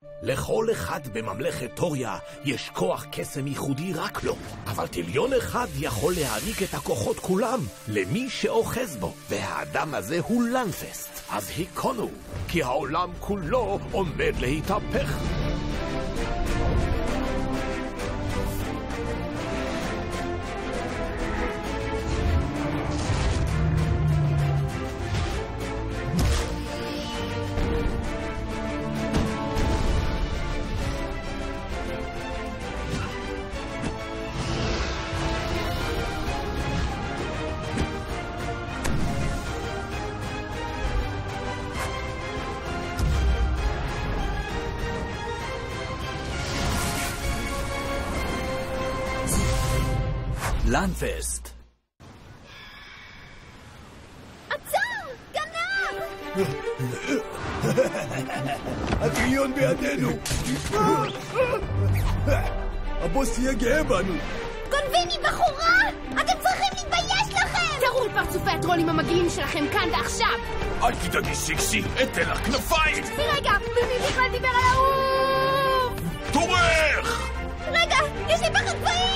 לכל אחד בממלכת טוריה יש כוח קסם ייחודי רק לו, אבל טיליון אחד יכול להעניק את הכוחות כולם למי שאוחז בו, והאדם הזה הוא לנפסט. אז היכונו, כי העולם כולו עומד להתהפך. לנפסט. עצר! גנב! הטריליון בידינו! הבוס יהיה גאה בנו! גונביני בחורה! אתם צריכים להתבייש לכם! תראו את פרצופי הטרולים המגעילים שלכם כאן ועכשיו! אל תדאגי סיקסי, אתן לך כנפיים! רגע, מי בכלל דיבר על העוף? תורך! רגע, יש לי פחד פעיל!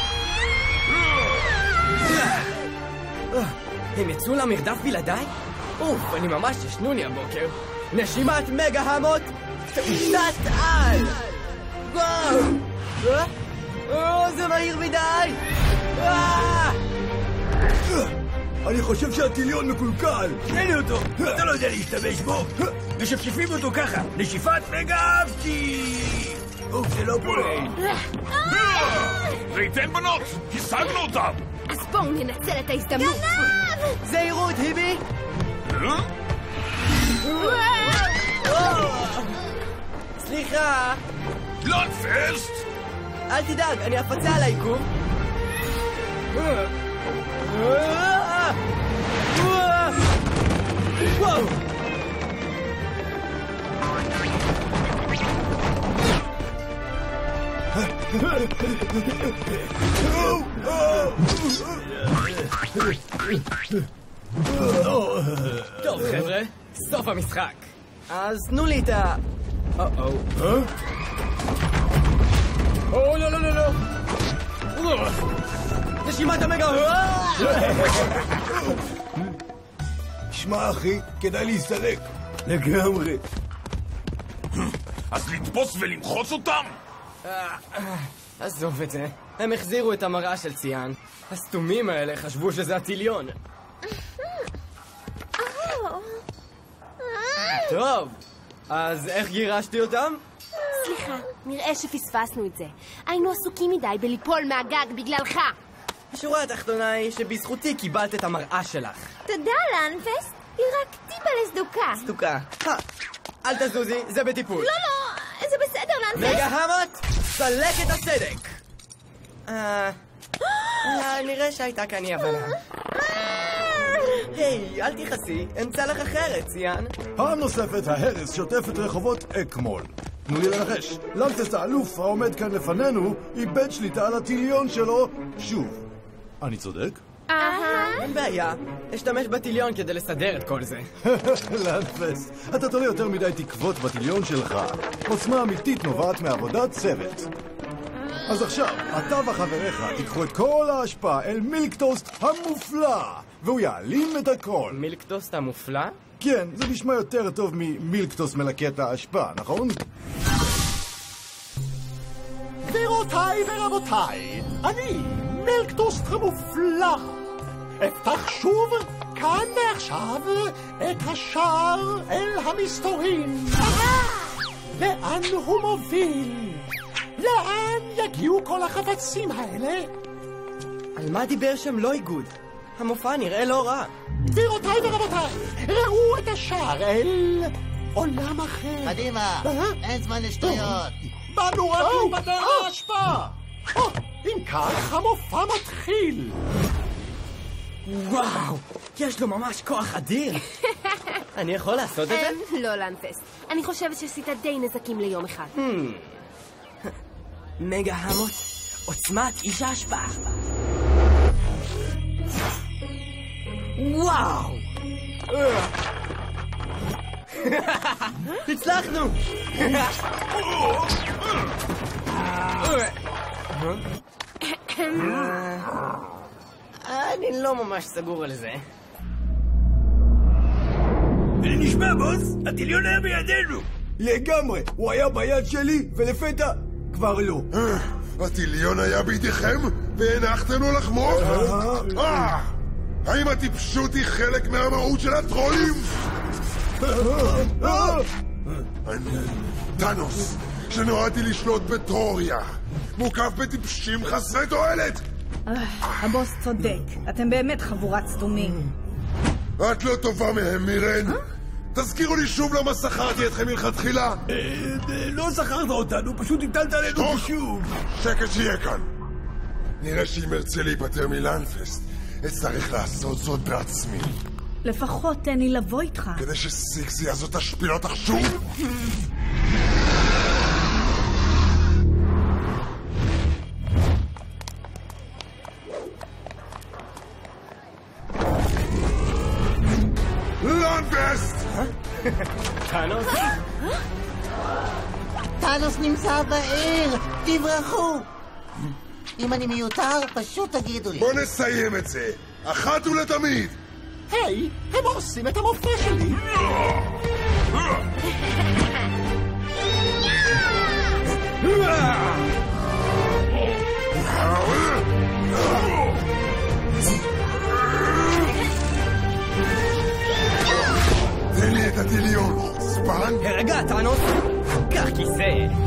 הם יצאו למרדף בלעדיי? אוף, אני ממש ישנוני הבוקר. נשימת מגה המות, תפיסת על! וואו! זה מהיר מדי! אני חושב שהטיליון מקולקל! תן אותו! אתה לא יודע להשתמש בו! משפשפים אותו ככה! נשיפת מגה אבקי! אוף, זה לא פועל! ראיתן בנות! השגנו אותם! אז בואו ננצל את ההזדמנות! גנב! זהירות, היבי! סליחה! לנפסט! אל תדאג, אני אפצה על העיכוב. וואו! טוב חבר'ה, סוף המשחק. אז תנו לי את ה... לא, לא, לא, לא. נשימת המגה. שמע אחי, כדאי להסתלק. לגמרי. אז לתפוס ולמחוץ אותם? עזוב את זה. הם החזירו את המראה של ציין. הסתומים האלה חשבו שזה הטיליון. טוב, אז איך גירשתי אותם? סליחה, נראה שפספסנו את זה. היינו עסוקים מדי בליפול מהגג בגללך. השורה התחתונה היא שבזכותי קיבלת את המראה שלך. תודה, לנפסט. היא רק טיפה לסדוקה. סדוקה. אל תזוזי, זה בטיפול. לא, לא, זה בסדר, לנפסט. מגה המות, סלק את הסדק. נראה שהייתה כאן אי הבנה. היי, אל תכעסי, אמצא לך אחרת, ציין. פעם נוספת ההרס שוטף את רחובות אקמול. תנו לי לנחש, לנפסט האלוף העומד כאן לפנינו איבד שליטה על הטיליון שלו שוב. אני צודק? אין בעיה, אשתמש בטיליון כדי לסדר את כל זה. לנפסט, אתה תולה יותר מדי תקוות בטיליון שלך. עוצמה אמיתית נובעת מעבודת צוות. אז עכשיו, אתה וחבריך תיקחו את כל ההשפעה אל מילקטוסט המופלא, והוא יעלים את הכל. מילקטוסט המופלא? כן, זה נשמע יותר טוב ממילקטוסט מלקט ההשפעה, נכון? גבירותיי ורבותיי, אני מילקטוסט המופלא. אפתח שוב, כאן ועכשיו, את השער אל המסתורים. לאן הוא מוביל? לאן יגיעו כל החפצים האלה? על מה דיבר שם לא איגוד? המופע נראה לא רע. גבירותיי ורבותיי, ראו את השער אל עולם אחר. קדימה, אין זמן לשטויות. באנו רק להיבדר להשפעה. אם כך, המופע מתחיל. וואו, יש לו ממש כוח אדיר. אני יכול לעשות את זה? לא, לנפסט. אני חושבת שעשית די נזקים ליום אחד. מגה המות, עוצמת איש ההשפעה. וואו! הצלחנו! אני לא ממש סגור על זה. נשמע בוס, הטיליון היה בידינו. לגמרי, הוא היה ביד שלי, ולפתע כבר לא. הטיליון היה בידיכם, והנחתנו לחמוק? האם הטיפשות היא חלק מהמהות של הטרולים? אני טאנוס, שנועדתי לשלוט בטוריה, מוקף בטיפשים חסרי תועלת. הבוס צודק, אתם באמת חבורת סתומים. את לא טובה מהם, מירן. תזכירו לי שוב למה שכרתי אתכם מלכתחילה. לא שכרת אותנו, פשוט הטלת עלינו שוב. שקט שיהיה כאן. נראה שאם ארצה להיפטר מלנפסט, אצטרך לעשות זאת בעצמי. לפחות תן לי לבוא איתך. כדי שסיקסי הזאת תשפיל אותך שוב? לנפסט! טאנוס? טאנוס נמצא בעיר! תברחו! אם אני מיותר, פשוט תגידו לי. בוא נסיים את זה, אחת ולתמיד. היי, הם עושים את המופע שלי. תן לי את הטיליון, ספן. הרגע, טאנוס. קח כיסא.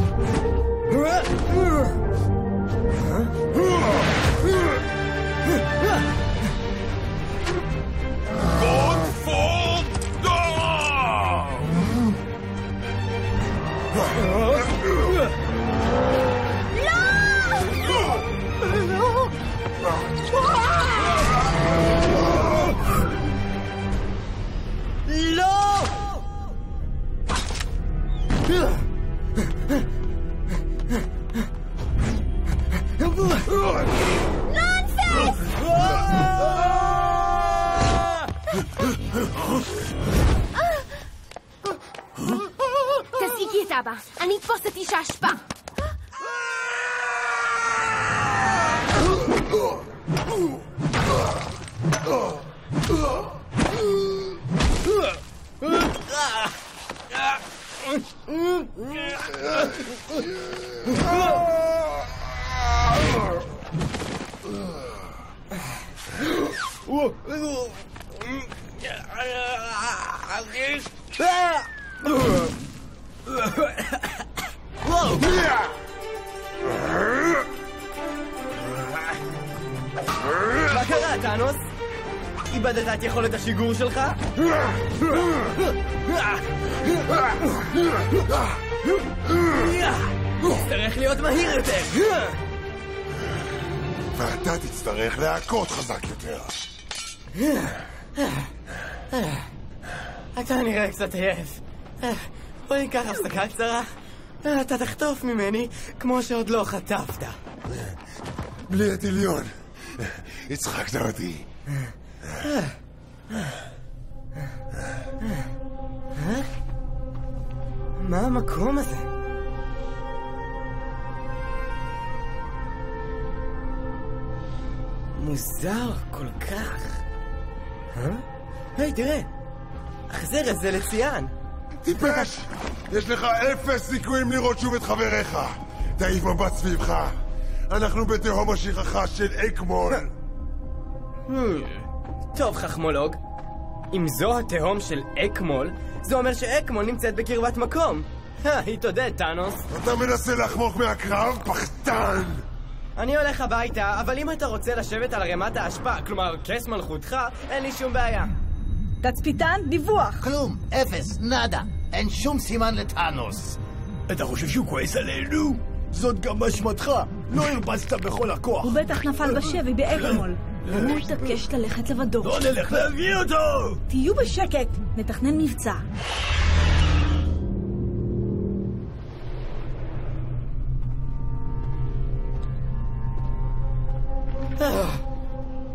תשיגי את אבא, אני אתפוס את איש האשפה. מה קרה, טאנוס? איבדת את יכולת השיגור שלך? תצטרך להיות מהיר יותר. ואתה תצטרך להכות חזק יותר. אתה נראה קצת עייף. בוא ניקח הפסקה קצרה. אתה תחטוף ממני כמו שעוד לא חטפת. בלי הטיליון. הצחקת אותי. מה המקום הזה? מוזר כל כך. היי, תראה. החזר הזה לציין. טיפש! יש לך 0 סיכויים לראות שוב את חבריך. תעיף מבט סביבך. אנחנו בתהום השכחה של אקמול. טוב, חכמולוג. אם זו התהום של אקמול, זה אומר שאקמול נמצאת בקרבת מקום. היא תודה, טאנוס. אתה מנסה לחמוק מהקרב? פחתן! אני הולך הביתה, אבל אם אתה רוצה לשבת על רמת ההשפעה, כלומר, כס מלכותך, אין לי שום בעיה. תצפיתן, דיווח. כלום, 0, נדה. אין שום סימן לטאנוס. אתה חושב שהוא כועס עלינו? זאת גם אשמתך. לא הרבצת בכל הכוח. הוא בטח נפל בשבי באקמול. הוא מתעקש ללכת לבדו. בוא נלך להביא אותו! תהיו בשקט, נתכנן מבצע.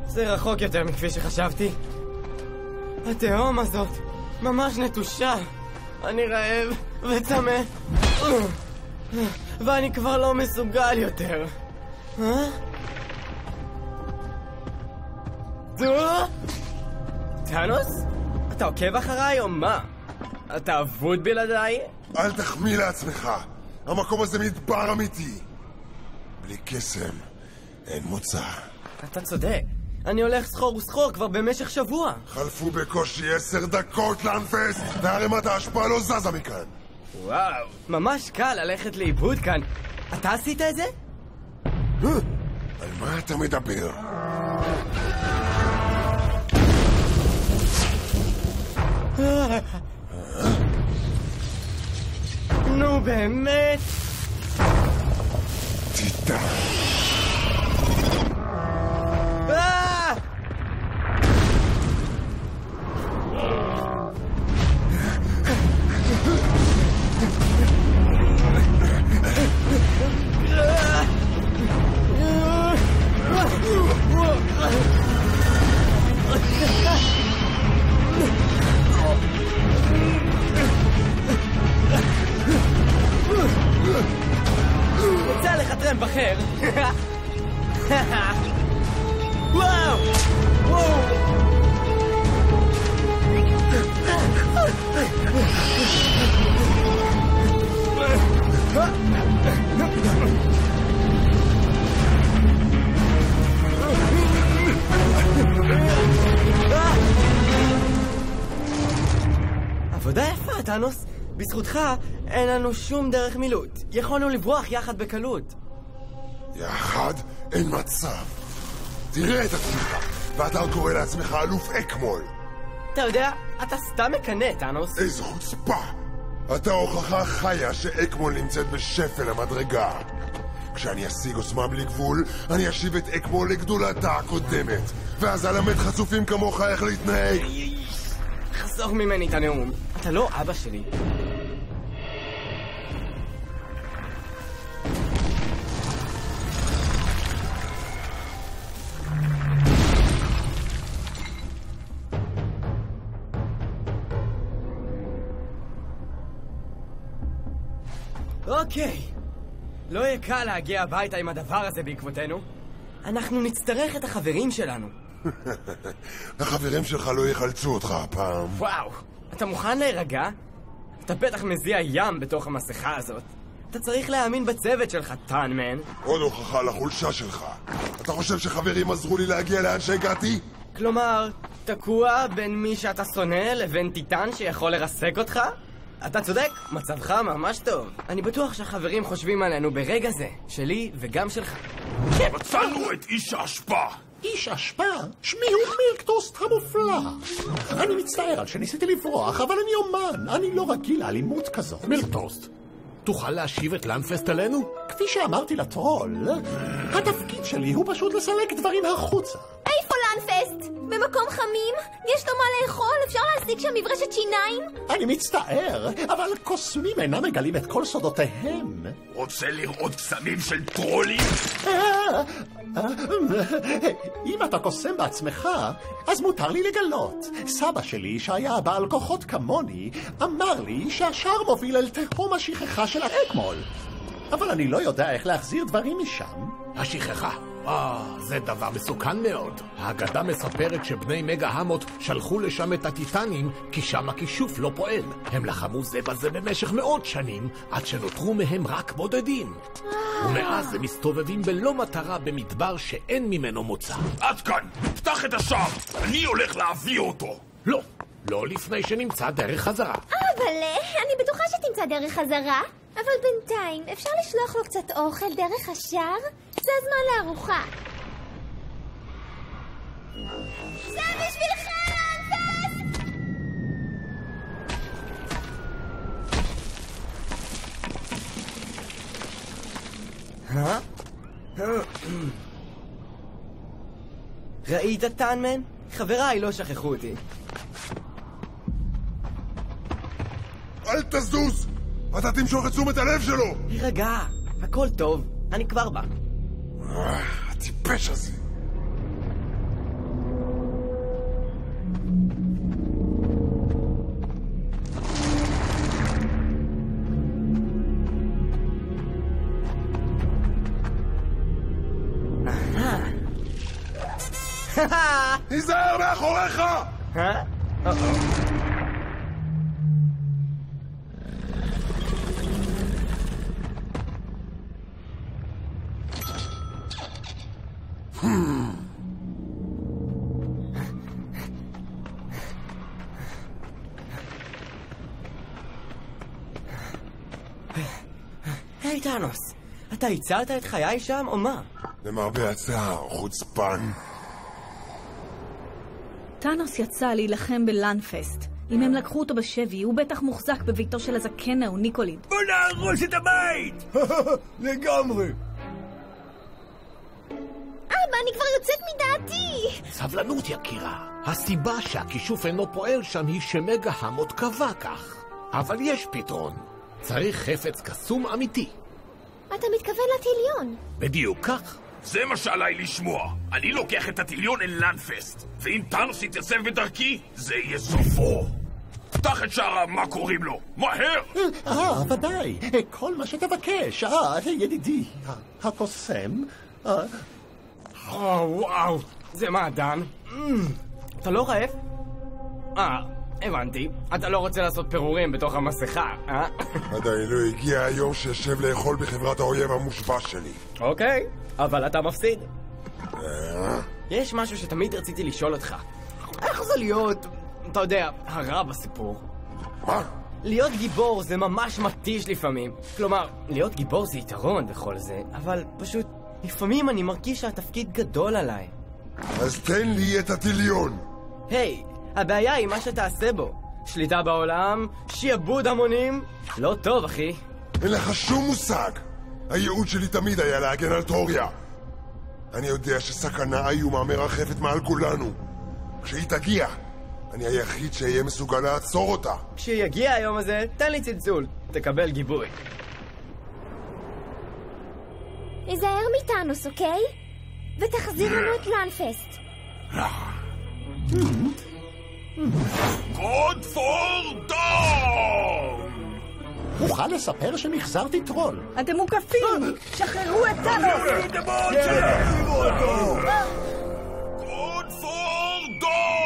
זה רחוק יותר מכפי שחשבתי. התהום הזאת ממש נטושה. אני רעב וצמא, ואני כבר לא מסוגל יותר. טאנוס? אתה עוקב אחריי או מה? אתה אבוד בלעדיי? אל תחמיא לעצמך. המקום הזה מדבר אמיתי. בלי קסם אין מוצא. אתה צודק. אני הולך סחור וסחור כבר במשך שבוע. חלפו בקושי 10 דקות לאנפס, והרמת ההשפעה לא זזה מכאן. וואו, ממש קל ללכת לאיבוד כאן. אתה עשית את זה? על מה אתה מדבר? נו באמת? טיטן. יצא לך טרמפ אחר. וואו! וואו! עבודה יפה, טאנוס. בזכותך אין לנו שום דרך מילוט. יכולנו לברוח יחד בקלות. יחד? אין מצב. תראה את עצמך, ואתה קורא לעצמך אלוף אקמול. אתה יודע, אתה סתם מקנא, טאנוס. איזו חוצפה. אתה הוכחה חיה שאקמול נמצאת בשפל המדרגה. כשאני אשיג עוצמה בלי גבול, אני אשיב את אקמול לגדולתה הקודמת, ואז אלמד חצופים כמוך איך להתנהג. חסוך ממני את הנאום. אתה לא אבא שלי. אוקיי. לא יהיה קל להגיע הביתה עם הדבר הזה בעקבותינו. אנחנו נצטרך את החברים שלנו. החברים שלך לא יחלצו אותך הפעם. וואו, אתה מוכן להירגע? אתה בטח מזיע ים בתוך המסכה הזאת. אתה צריך להאמין בצוות שלך, טאנמן. עוד הוכחה לחולשה שלך. אתה חושב שחברים עזרו לי להגיע לאן שהגעתי? כלומר, תקוע בין מי שאתה שונא לבין טיטן שיכול לרסק אותך? אתה צודק, מצבך ממש טוב. אני בטוח שהחברים חושבים עלינו ברגע זה, שלי וגם שלך. מצאנו את איש ההשפעה. איש אשפה? שמי הוא מילקטוסט המופלא. אני מצטער על שניסיתי לברוח, אבל אני אומן. אני לא רגיל לאלימות כזאת. מילקטוסט, תוכל להשיב את לנפסט עלינו? כפי שאמרתי לטרול, התפקיד שלי הוא פשוט לסלק דברים החוצה. איפה לנפסט? במקום חמים? יש לו מה לאכול? אפשר להשיג שם מברשת שיניים? אני מצטער, אבל קוסמים אינם מגלים את כל סודותיהם. רוצה לראות קסמים של טרולים? אם אתה קוסם בעצמך, אז מותר לי לגלות. סבא שלי, שהיה בעל כוחות כמוני, אמר לי שהשער מוביל אל תהום השכחה של האקמול. אבל אני לא יודע איך להחזיר דברים משם. השכחה. זה דבר מסוכן מאוד. האגדה מספרת שבני מגה-המות שלחו לשם את הטיטנים, כי שם הכישוף לא פועל. הם לחמו זה בזה במשך מאות שנים, עד שנותרו מהם רק בודדים. ומאז הם מסתובבים בלא מטרה במדבר שאין ממנו מוצא. עד כאן! פתח את השער! אני הולך להביא אותו! לא לפני שנמצא דרך חזרה. אבל אני בטוחה שתמצא דרך חזרה. אבל בינתיים, אפשר לשלוח לו קצת אוכל דרך השער? זה הזמן לארוחה. זה בשבילך, לנפסט! ראית, טאנמן? חבריי לא שכחו אותי. אל תזוז! אתה תמשוך את תשומת הלב שלו! רגע, הכל טוב, אני כבר בא. הטיפש הזה. תיזהר מאחוריך! היי טאנוס, אתה הצלת את חיי שם או מה? למרבה הצער, חוצפן. טאנוס יצא להילחם בלנפסט. אם הם לקחו אותו בשבי, הוא בטח מוחזק בביתו של הזקן ההוא ניקוליד. בוא נהרוס את הבית! לגמרי. אבא, אני כבר יוצאת מדעתי! סבלנות יקירה. הסיבה שהכישוף אינו פועל שם היא שמגה המות קבע כך. אבל יש פתרון. צריך חפץ קסום אמיתי. אתה מתכוון לטיליון. בדיוק כך. זה מה שעליי לשמוע. אני לוקח את הטיליון אל לנפסט, ואם טאנוס יתייצב בדרכי, זה יהיה סופו. פתח את שער מה קוראים לו, מהר! ודאי, כל מה שתבקש. ידידי, הקוסם. וואו, זה מעדן. אתה לא רעב? הבנתי. אתה לא רוצה לעשות פירורים בתוך המסכה, אה? עדיין לא הגיע היום שישב לאכול בחברת האויב המושבע שלי. אוקיי, אבל אתה מפסיד. יש משהו שתמיד רציתי לשאול אותך. איך זה להיות, אתה יודע, הרע בסיפור? מה? להיות גיבור זה ממש מתיש לפעמים. כלומר, להיות גיבור זה יתרון וכל זה, אבל פשוט לפעמים אני מרגיש שהתפקיד גדול עליי. אז תן לי את הטיליון. היי, הבעיה היא מה שתעשה בו. שליטה בעולם, שיעבוד המונים. לא טוב, אחי. אין לך שום מושג. הייעוד שלי תמיד היה להגן על תוריה. אני יודע שסכנה איומה מרחפת מעל כולנו. כשהיא תגיע, אני היחיד שיהיה מסוגל לעצור אותה. כשיגיע היום הזה, תן לי צלצול. תקבל גיבוי. היזהר מטאנוס, אוקיי? ותחזיר לנו את לנפסט. God for Dawn! אוכל לספר שמחזרתי טרול. אתם מוקפים! שחררו את טאנוס! God for Dawn!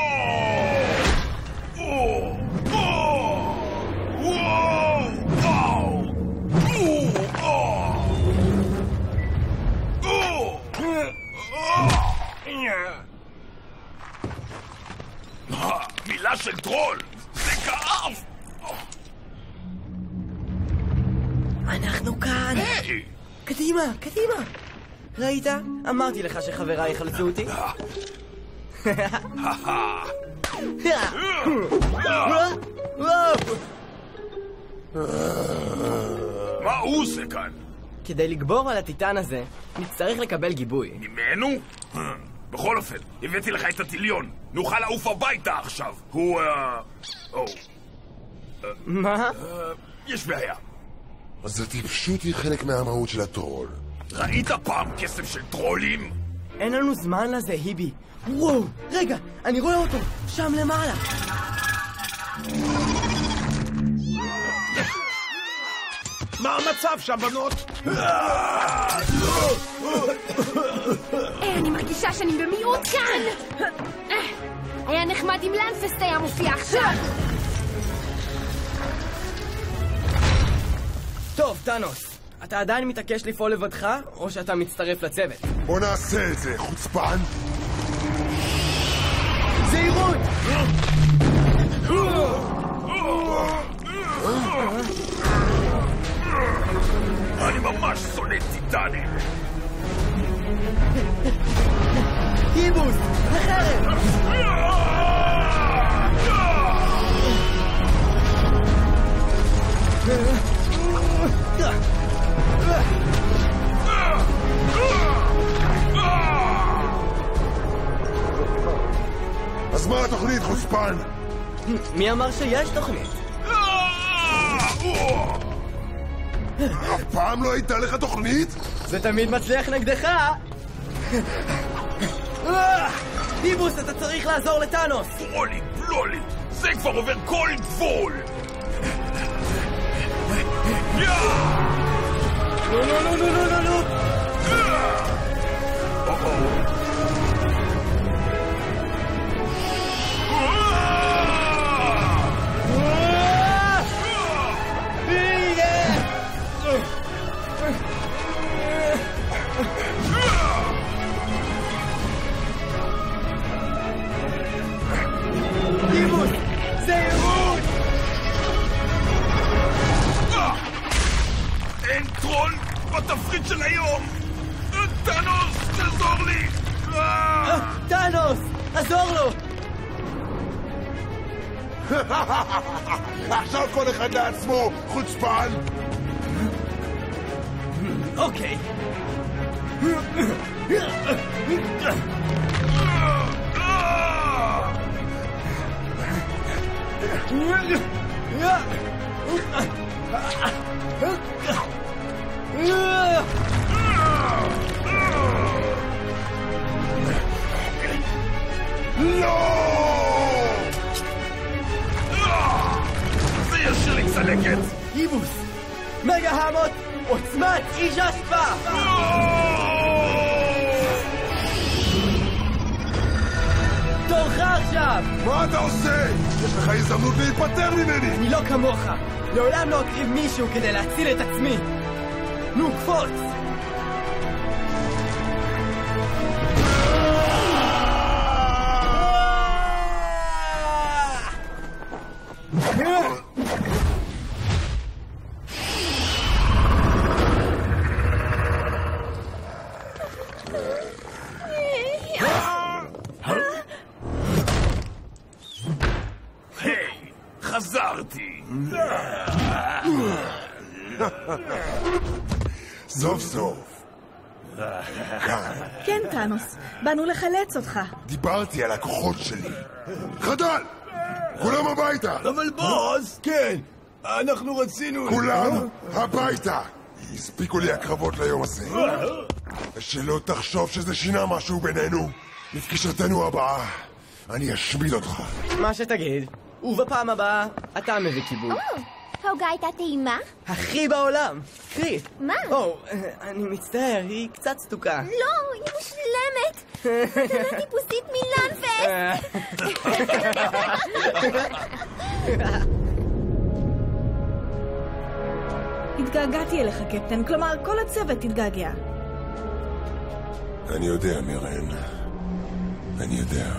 מילה של טרול! זה כאב! אנחנו כאן! היי! קדימה, קדימה! ראית? אמרתי לך שחבריי יחלצו אותי. מה הוא עושה כאן? כדי לגבור על הטיטן הזה, נצטרך לקבל גיבוי. ממנו? בכל אופן, הבאתי לך את הטיליון. נוכל לעוף הביתה עכשיו. הוא... מה? יש בעיה. אז הטיפשות היא חלק מהמהות של הטרול. ראית פעם כסף של טרולים? אין לנו זמן לזה, היבי. וואו, רגע, אני רואה אותו, שם למעלה. מה המצב שם, בנות? אני מרגישה שאני במיעוט כאן! היה נחמד אם לנפסט היה מופיע עכשיו! טוב, טאנוס, אתה עדיין מתעקש לפעול לבדך, או שאתה מצטרף לצוות? בוא נעשה את זה, חוצפן! זהירות! אני ממש שונא טיטנים. היבוס, החרב! אז מה התוכנית, חוצפן? מי אמר שיש תוכנית? אף פעם לא הייתה לך תוכנית? זה תמיד מצליח נגדך! היבוס, אתה צריך לעזור לטאנוס! טרולי, בלולי, זה כבר עובר כל גבול! לא, לא, לא, לא, לא, לא! אין טרול בתפריט של היום! טאנוס, תעזור לי! טאנוס! עזור לו! עכשיו כל אחד לעצמו, חוצפן! אוקיי. לא! זה ישיר לי צלקת! איבוס! מגה המות! עוצמת איש השפעה! תורך עכשיו! מה אתה עושה? יש לך הזדמנות להיפטר ממני! אני לא כמוך! לעולם לא אקריב מישהו כדי להציל את עצמי! נו, קפוץ! חזרתי! סוף סוף. כן, טאנוס. באנו לחלץ אותך. דיברתי על הכוחות שלי. חדל! כולם הביתה! אבל בוס! כן, אנחנו רצינו... כולם הביתה! הספיקו לי הקרבות ליום הזה. ושלא תחשוב שזה שינה משהו בינינו. לפגישתנו הבאה, אני אשמיד אותך. מה שתגיד. ובפעם הבאה, אתה מביא כיבוד. ההוגה הייתה טעימה? הכי בעולם! קרי! מה? אני מצטער, היא קצת סתוקה. לא, היא מושלמת! זה טיפוסית מלנפסט! התגעגעתי אליך, קפטן. כלומר, כל הצוות התגעגע. אני יודע, מירן. אני יודע.